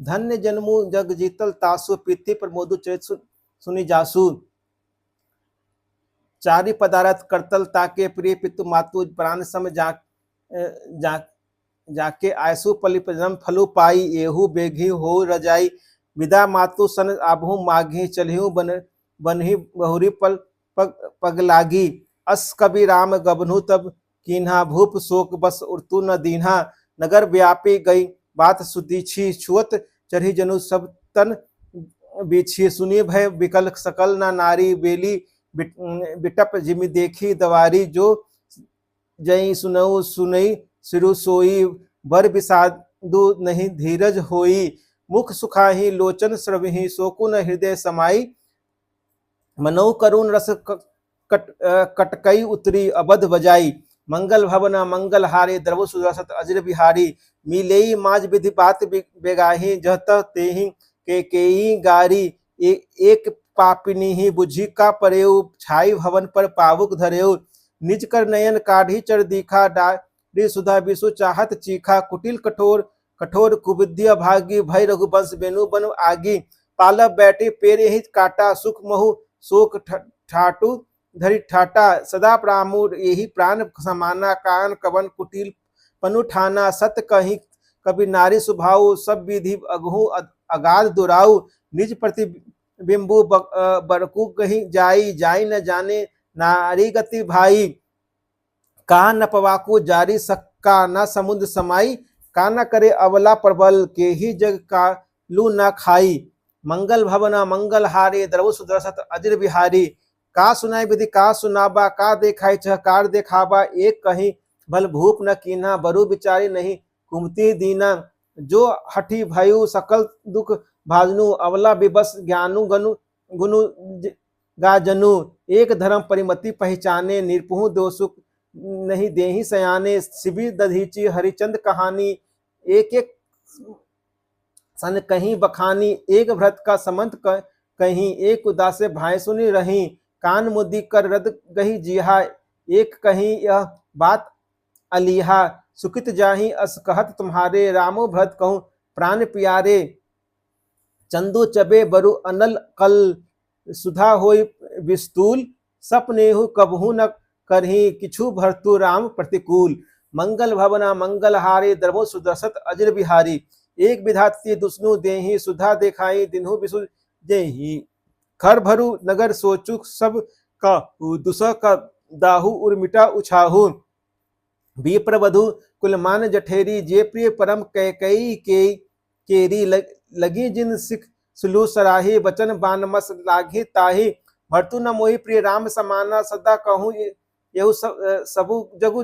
धन्य जन्मु जग जीतल तासु पीति प्रमोदु चरित सुनि जासु। चारि पदारथ करतल ताके प्रिय पितु मातु प्राण सम जाके आयसु पलि जन्म फलु पाई एहु बेघी हो रजाई। विदा मातु सन आभु माघी चलिहु बनहि बहुरी पग लागी। अस कबि राम गबनु तब कीन्हा भूप शोक बस उर्तु न दीन्हा। नगर व्यापी गई बात सुदीछी छुअत चढ़ी जनु सब तन बीछी। सुनी भय विकल सकल न नारी बेली बिटप जिमि देखी दवारी। जो जई सुनऊ सुनई सिरु सोई बर बिसादु नहीं धीरज होई। मुख सुखाही लोचन श्रवही शोकुन हृदय समाई। मनौ करुण रस कटकई उतरी अबध बजाई। मंगल भवन मंगल हारे द्रव सुदर्शत अजर बिहारी। मिलेई माज विधि बात बेगाही जहत तेहि के गारी। एक पापिनी ही बुझी का परेऊ छाई भवन पर पावुक धरेऊ। निज कर नयन काढ़ी चर दीखा डारी सुधा विषु चाहत चीखा। कुटिल कठोर कठोर कुबुद्धि भागी भय रघुवंश बेनु बन आगी। पालव बैठे पेरे ही काटा सुख महु शोक ठाटू धरि ठाटा। सदा प्रामूर यही प्राण समाना कान कवन कुटिल पनु ठाना। सत कहीं कभी नारी स्वभाव सब विधि अगहु अगाध दुराऊ। निज प्रतिबिंबु बरकु कहीं जाई जाई न जाने नारी गति भाई। का न पवाकु जारी सक्का न समुद्र समाई। का न करे अवला प्रबल के ही जग का लू न खाई। मंगल भवना मंगल हारे द्रव सुदर्शत अजर बिहारी। का सुनाई विधि का सुनाबा का देखाई चहकार देखाबा। एक कहीं भल भूप न कीन्हा बरु विचारी नहीं कुमति दीना। जो हठी भयु सकल दुख भाजनु अवला विबस ज्ञानु गनु गुनु गाजनु। एक धर्म परिमति पहचाने निरपुहु दोसुक नहीं देहि सयाने। शिविर दधीची हरिचंद कहानी एक एक सन कहीं बखानी। एक भ्रत का समंत कहीं एक उदासे भाई सुनी रही। कान मुद्दी कर रद गही जिहा एक कहीं यह बात अलिहा। सुखित जाही अस कहत तुम्हारे रामो भरत कहूँ प्राण प्यारे। चंदू चबे बरु अनल कल सुधा होई विस्तूल। सपनेहु कबहु न करही किछु भरतु राम प्रतिकूल। मंगल भवना मंगल हारे द्रवो सुदर्शत अजर बिहारी। एक विधाती दुष्णु देही सुधा देखाई दिन्हु विसु जेही। खर भरु नगर सोचुक सब का दुसह का दाहु उर्मिटा उछाहु। विप्र वधु कुलमान जठेरी जे प्रिय परम कैकई के केरी। लगी जिन सिख सुलू सराही वचन बानमस लाघी ताही। भरतु न मोहि प्रिय राम समाना सदा कहूँ यहु सबु जगु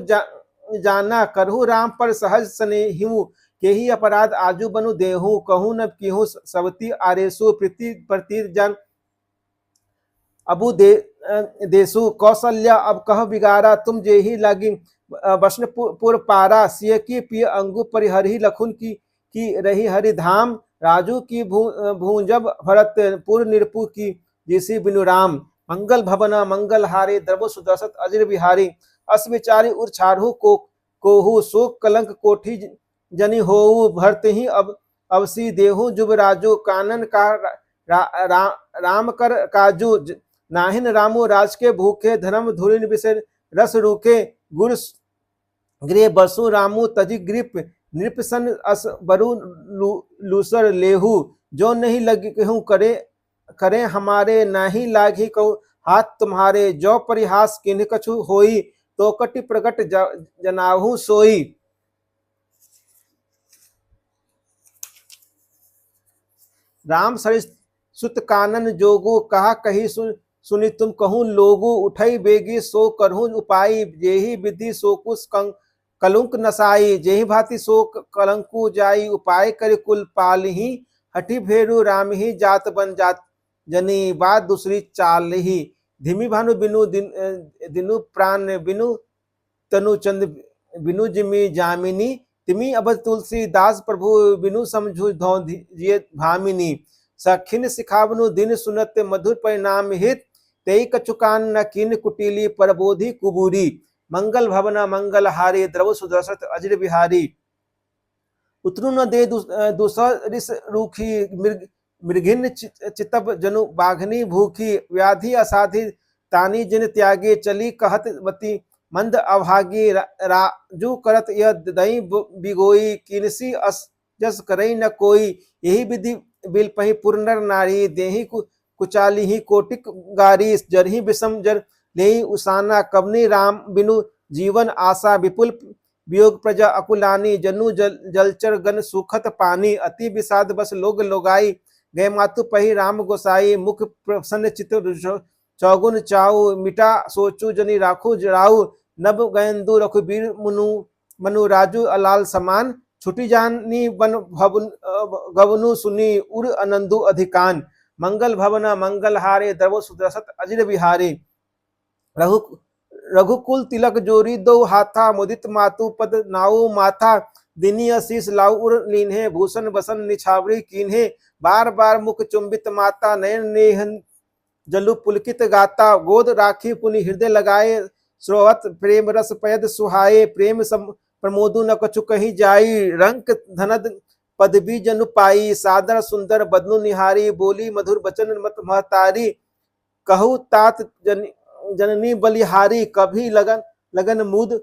जाना। करहु राम पर सहज स्नेहिहु के ही अपराध आजू बनु देहु। कहूँ न किहु सवती आरेसु प्रीति प्रतीत जन अबु देसु। कौशल्या अब कह बिगारा तुम जेहि लगी वष्णपुर पारा। सिय की पिय अंगु परिहरि लखुन की रही हरिधाम। राजू की भूंजब भरत पुर निरपु की जिसी बिनु राम। मंगल भवना मंगल हारे द्रव सुदर्शत अजर बिहारी। अस विचारी उर छारहु कोहु शोक कलंक कोठी जनि होऊ। भरत ही अब अवसी देहु जुब राजू। कानन का राम कर काजू। नाहिन रामो राज के भूखे धर्म धुरिन विषय रस रूखे। गुर गृह बसु रामू तजि ग्रीप नृपसन अस बरु लूसर लेहु। जो नहीं लगी कहूँ करे हमारे नाही लागी कहूँ हाथ तुम्हारे। जो परिहास किन्ह कछु होई तो कटि प्रकट जनाहु सोई। राम सरिस सुत कानन जोगु कहा कही सुनि तुम कहूँ लोगु। उठई बेगी सो करहूँ उपाई जेहि विधि सोकुस कलुंक नसाई। जेहि भांति सो कलंकु जाई उपाय कर कुल पालही। हठी भेरु राम ही जात बन जात जनी बात दूसरी चाल ही। धिमी भानु बिनु दिनु प्राण बिनु तनु चंद बिनु जिमी जामिनी। तिमी अब तुलसी दास प्रभु बिनु समझु धौ जिय भामिनी। सखिन सिखावनु दिन सुनत मधुर परिणाम हित। तेई कछुकान न किन कुटिली परबोधि कुबूरी। मंगल भवना मंगल हारे द्रव सुदर्शत अजर बिहारी। उतरु न दे दुसरिस रूखी मृगिन चितप जनु बाघनी भूखी व्याधि असाधि तानी जिन त्यागे चली कहत वती मंद अभागी राजू करत यह दई बिगोई किनसी अस जस करई न कोई यही विधि बिल पही पुरनर नारी देही कुचाली ही कोटिक गारी जरही विषम जर लेही उसाना कवनी राम बिनु जीवन आशा विपुल वियोग प्रजा अकुलानी जनु जलचर गण सुखत पानी अति विषाद बस लोग लोगाई गए मातु पही राम गोसाई मुख प्रसन्न चित चौगुन चाऊ मिटा सोचू जनी राखू जराऊ नभ गयंदु रघुबीर मनु राजू अलाल समान छुटी जानी बन गवनु सुनी उर अनंदु अधिकान मंगल भवन मंगल हारे द्रव सुदर्शत अजिर विहारे रघुकुल तिलक जोरी दो हाथा मुदित मातु पद नाऊ माथा दिनी अशीष लाऊ उर लीन्हे भूषण बसन निछावरी कीन्हे बार बार मुख चुंबित माता नयन नेहन जलु पुलकित गाता गोद राखी पुनि हृदय लगाए स्रोवत प्रेम रस पयद सुहाए प्रेम सम प्रमोदु न कछु कही जाई रंक धनद पदवी जनु पाई सादर सुंदर बदनु निहारी बोली मधुर बचन मत महतारी कहु तात जननी बलिहारी कभी लगन मुद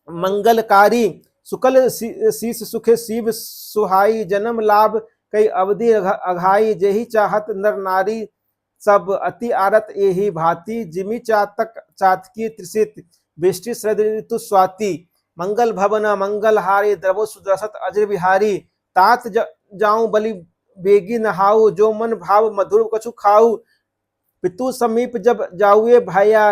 मंगलकारी सुकल शीस सुखे शिव सुहाई जन्म लाभ कई अवधि अघाई जेहि चाहत नर नारी सब अति आरत एहि भांति जिमि चातक चातकी त्रिषित वृष्टि शरद ऋतु स्वाति मंगल भवन मंगल हारी द्रवो सुदर्शत अजर विहारी तात जाऊं बलि बेगी नहाऊ जो मन भाव मधुर कछु खाऊ पितु समीप जब जाऊए भाया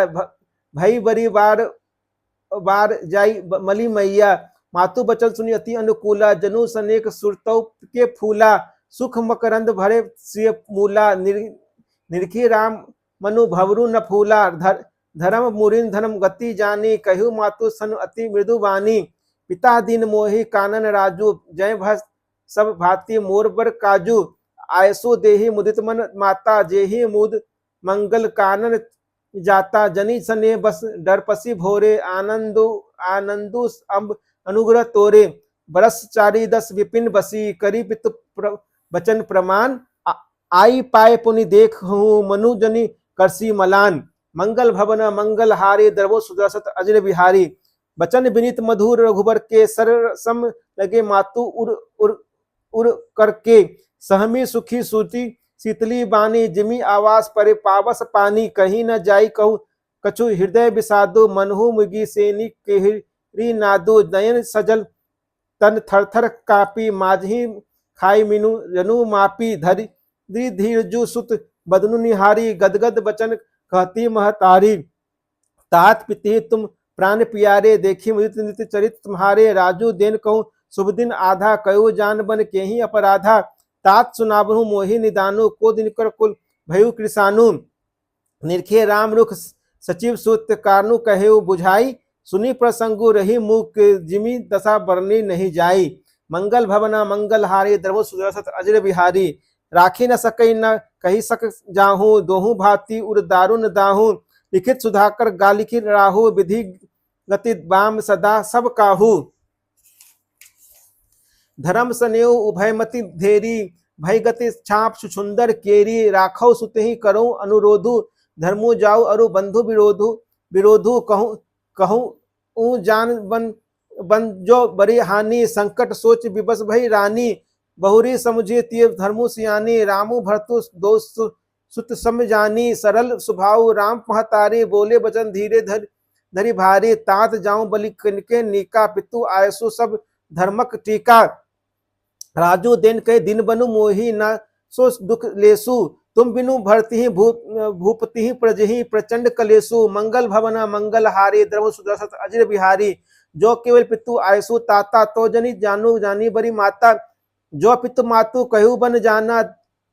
भई बरी बार जाई मली मैया मातु बचन सुनी अति अनुकूला जनु सनेक सुरतौ के फूला सुख मकरंद भरे सिय मूला निरखी राम मनु भवरु न फूला धर्म मुरिन धर्म गति जानी कहु मातु सन अति मृदु वानी पिता दीन मोहि कानन राजू जय भस सब भांति मोर बर काजू आयसो देहि मुदित मन माता जेहि मुद मंगल कानन जाता जनी सने बस डरपसी भोरे आनंदु अम्ब अनुग्रह तोरे बरस चारी दस विपिन बसी करी पितु बचन प्रमाण आई पाए पुनि देख हूँ मनु जनी करसी मलान मंगल भवन मंगल हारे द्रवो सुदर्शत अजर विहारी बचन विनीत मधुर रघुबर के सर सम लगे मातु उर करके सहमी सुखी सूती शीतली बानी जिमी आवास परे पावस पानी कहीं न जाई कहू कछु हृदय विषादो मनहु मुगी सेनी केहरी नादो नयन सजल तन थर थर कापी माझी खाई मिनु जनु मापी धरी धीर जु सुत बदनु निहारी गदगद बचन कहती महतारी तात पिते तुम प्राण प्यारे देखी मृत नित्य चरित तुम्हारे राजू देन कहूँ शुभ दिन आधा कयो जान बन के ही अपराधा तात सुनाबहु मोहि निदानु को दिन कर कुल भयु कृषानु निरखे राम रुख सचिव सूत कारनु कहे बुझाई सुनी प्रसंगु रही मुख जिमी दशा बरनी नहीं जाई मंगल भवना मंगल हारे द्रवो सुदर्शत अजर बिहारी राखी न सकई न कही सक जाहू दोहू भांति उर दारुन दाहू लिखित सुधाकर गालिखी राहु विधि गति बाम सदा सब काहू धर्म सनेऊ उभयमति धेरी भय गति छाप सुंदर केरी राखौ सुतहि करो अनुरोधु धर्मु जाऊ अरु बंधु विरोधु कहूँ जान बन जो बड़ी हानि संकट सोच विबस भई रानी बहुरी समुझे तिय धर्मु सियानी रामु भरतु दोस्त सुत सम जानी सरल स्वभाव राम महतारी बोले बचन धीरे धरि भारी तात जाऊं बलि कनके नीका पितु आयसु सब धर्मक टीका राजू देन कह दिन बनु मोही न सो दुख लेसु तुम बिनु भरती ही भूपति ही प्रजहि प्रचंड कलेसु मंगल भवना मंगल हारे द्रव सुदर्शत अजर बिहारी जो केवल पितु आयसु ताता तो जनी जानू जानी बरी माता जो पितु मातु कहु बन जाना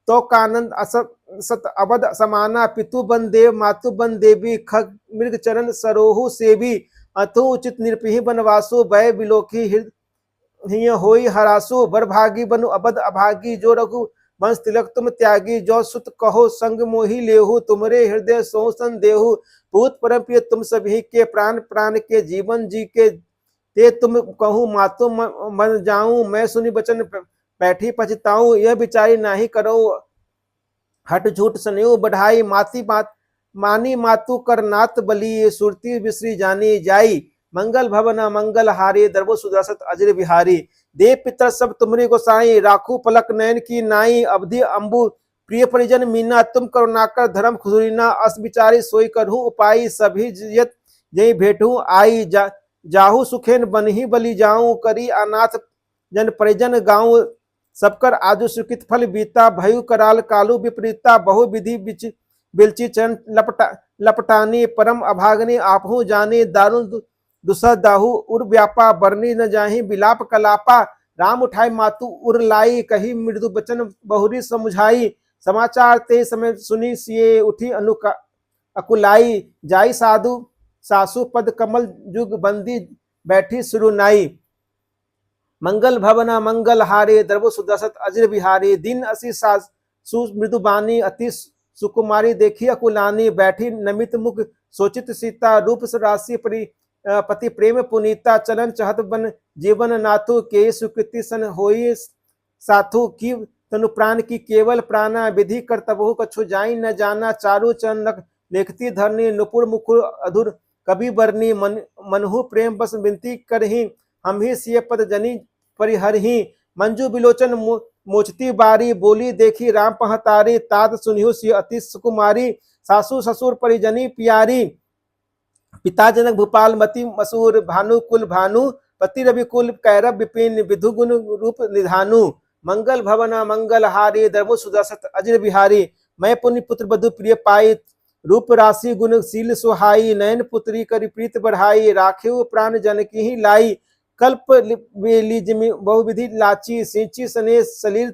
तो कानंद असत सत अवध समाना पितु बन देव मातु बन देवी खग मृग चरण सरोहु सेवी अथु उचित निरपिहि बनवासु भय बिलोकी हिय होई हरासु बरभागी बनु अबद अभागी जो रघु वंश तिलक तुम त्यागी जो सुत कहो संग मोहि लेहु तुमरे हृदय सोसन देहु भूत परम प्रिय तुम सभी के प्राण प्राण के जीवन जी के ते तुम कहूँ मातु मन जाऊं, मैं सुनी बचन बैठी पछताऊं। यह बिचारी नाही करो हट झूठ सन्यु बढ़ाई, माती बात मानी मातु कर नात बली, सुरती बिसरी जानी जाई। मंगल भवन मंगल हारी, दरबो सुदर्शत अजर बिहारी। देव पितर सब तुमरे गोसाई, राखू पलक नयन की नाई। अवधि अंबु प्रिय परिजन मीना, तुम करुणाकर धर्म खुजरीना। अस बिचारी सोई करहूँ उपाई, सभी जियत जय भेटू आई। जाहू सुखेन बनही बलि जाऊं, करी अनाथ जन परिजन गाऊं। सबकर आजु सुकृत फल बीता, भयु कराल कालू विपरीता। बहु विधि बिलची चरण लपटानी, परम अभागनी आपहू जानी। दारुण दुसह दाहू उर व्यापा, बरनी न जाही बिलाप कलापा। राम उठाई मातु उर लाई, कही मृदु बचन बहुरी समुझाई। समाचार ते समय सुनी सिए, उठी अकुलाई। जाई साधु सासु पद कमल जुग बंदी, बैठी सुरुनाई। मंगल भवना मंगल हारे, द्रव सुदर्शत अजर बिहारी। दिन असी सासु मृदुबानी, अति सुकुमारी देखी अकुलानी। बैठी नमित मुख सोचित सीता, रूप राशि पति प्रेम पुनीता। चलन चहत बन जीवन नाथु, के सुकृति सन होई साथु। की तनु प्राण की केवल प्राणा, विधि कर्तव्य कछु जाई न जाना। चारु चरण लेखती धरनी, नुपुर मुकुर अधुर कवि बरनी। मनहु प्रेम बस विनती करही, हम ही सिय पद जनी परिहरही। मंजू बिलोचन मोचती बारी, बोली देखी राम पहतारी। तात सुनिहु सिय अति सुकुमारी, सासु ससुर परिजनी प्यारी। पिता जनक भूपाल मति मसूर, भानु कुल भानु पति रवि कुल। कैरव विपिन विधु गुण रूप निधानु। मंगल भवना मंगल हारी, धर्मो सुदर्शत अजर बिहारी। मैं पुण्य पुत्र बधु प्रिय पाई, रूप राशि गुण शील सुहाई। नयन पुत्री करि प्रीत बढ़ाई, राखेउ प्राण जनकी ही लाई। कल्प बेली जिमि बहुविधि लाची, सिंची सने सलील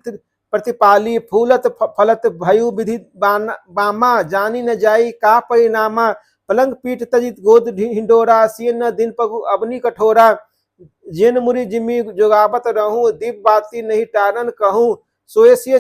प्रतिपाली। फूलत फलत भयु विधि बामा, जानी न जाई का परिणामा। पलंग पीठ तजित गोद हिंडोरा, सिय न दिन पगु अबनी कठोरा। जिन मुरि जिमि जोगावत रहूं, दीप बाती नहीं टारन कहूं। सोए सिय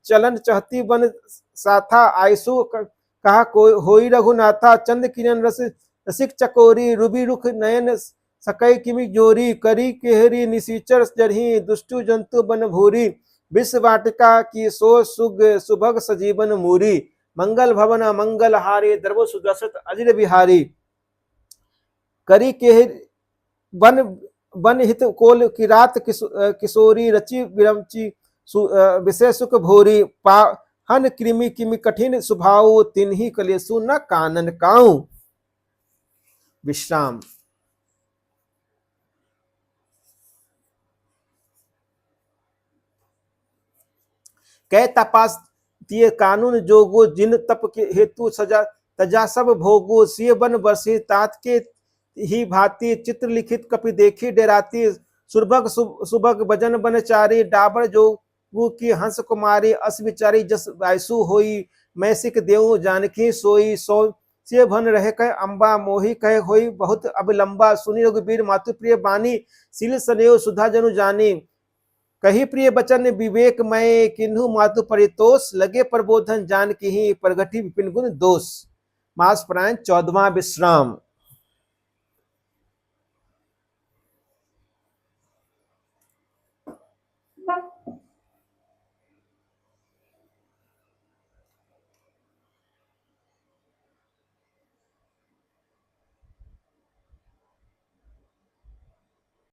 चलन चहती बन साथा, आयसु कहा कोई होई रघुनाथा। चंद किरण रसिक चकोरी, रुबि रुख नयन सकई किमि जोरी। करी केहरी निसीचर जरही, दुष्टु जंतु बन भूरी। विश्व वाटिका की सो सुग, सुभग सजीवन मूरी। मंगल भवन मंगल हारी, द्रव सुदर्शत अजर बिहारी। करी केहरी बन हित कोल किरात किशोरी। रचि विरमची विषय सुख भोरी। हन कृमि किमि कठिन सुभाव, तिन्ही कलेसु न कानन काऊ। विश्राम। कै तपास तिये कानून जोगो, जिन तप के हेतु सजा तजा सब भोगो। सिय बन बरसी तात के ही भांति, चित्र लिखित कपि देखी डेराती। सुरभग सुभग भजन बनचारी, डाबर जोगु की हंस कुमारी। अस विचारी जस आयसु होई, मैं सिख देऊ जानकी सोई। सो सिय भन रहे कह अम्बा, मोही कह होई बहुत अविलंबा। सुनी रघुबीर मातु प्रिय बानी, शील सनेव सुधा जनु जानी। कही प्रिय बचन विवेक मय, किन्हु मातु परितोष। लगे प्रबोधन जान की ही, प्रगति विपिन गुण दोष। मास प्राण 14वां विश्राम।